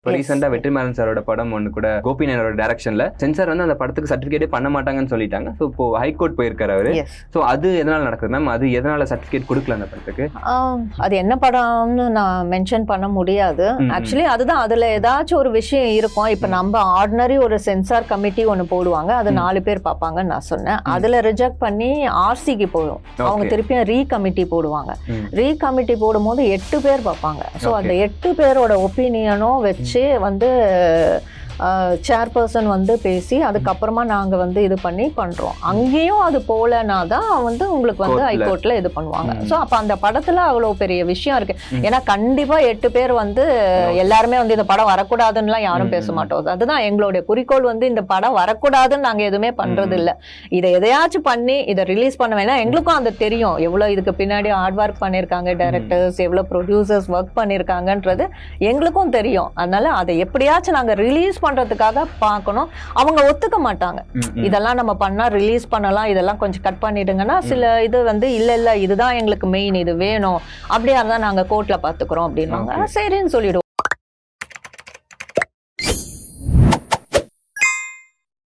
இப்போ ரீசெண்டா வெற்றிமாறன் சாரோட படம் ஒன்று கூட கோபிநாயனோட டைரக்ஷன்ல சென்சார் வந்து அந்த படத்துக்கு சர்டிஃபிகேட்டே பண்ண மாட்டாங்கன்னு சொல்லிட்டாங்க. ஸோ இப்போ ஹைகோர்ட் போயிருக்காரு அவரு. ஸோ அது எதனால நடக்குது மேம்? அது எதனால சர்டிஃபிகேட் கொடுக்கல அந்த படத்துக்கு? அது என்ன படம்னு நான் மென்ஷன் பண்ண முடியாது. ஆக்சுவலி அதுதான், அதுல ஏதாச்சும் ஒரு விஷயம் இருக்கும். இப்போ நம்ம ஆர்டினரி ஒரு சென்சார் கமிட்டி ஒன்று போடுவாங்க, அது 4 பேர் பார்ப்பாங்கன்னு நான் சொன்னேன். அதுல ரிஜெக்ட் பண்ணி ஆர்சிக்கு போயிடும். அவங்க திருப்பியும் ரீ கமிட்டி போடுவாங்க. ரீ கமிட்டி போடும்போது 8 பேர் பார்ப்பாங்க. ஸோ அந்த 8 பேரோட ஒப்பீனியனும் வச்சு வந்து சேர்பர்சன் வந்து பேசி அதுக்கப்புறமா நாங்க வந்து இது பண்ணி பண்றோம். அங்கேயும் அது போலனா தான் வந்து உங்களுக்கு வந்து ஹைகோர்ட்ல இது பண்ணுவாங்க. ஸோ அப்ப அந்த படத்துல அவ்வளவு பெரிய விஷயம் இருக்கு. ஏன்னா கண்டிப்பா 8 பேர் வந்து எல்லாருமே வந்து இந்த படம் வரக்கூடாதுன்னு யாரும் பேச மாட்டோம். அதுதான் எங்களுடைய குறிக்கோள், வந்து இந்த படம் வரக்கூடாதுன்னு நாங்க எதுவுமே பண்றது இல்லை. இதை எதையாச்சும் பண்ணி இதை ரிலீஸ் பண்ண வேணா. எங்களுக்கும் அது தெரியும் எவ்வளவு இதுக்கு பின்னாடி ஹார்ட் ஒர்க் பண்ணிருக்காங்க டைரக்டர்ஸ், எவ்வளவு ப்ரொடியூசர்ஸ் ஒர்க் பண்ணிருக்காங்கன்றது எங்களுக்கும் தெரியும். அதனால அதை எப்படியாச்சும் நாங்க ரிலீஸ் பண்றதுக்காக பார்க்கணும். அவங்க ஒத்துக்க மாட்டாங்க. இதெல்லாம் நம்ம பண்ணா ரிலீஸ் பண்ணலாம், இதெல்லாம் கொஞ்சம் கட் பண்ணிடுங்கன்னா சில இது வந்து இல்ல இதுதான் எங்களுக்கு மெயின், இது வேணும், அப்படியா இருந்தா நாங்க கோர்ட்ல பாத்துக்கிறோம் அப்படின்னாங்க. சரின்னு சொல்லிடுவோம்.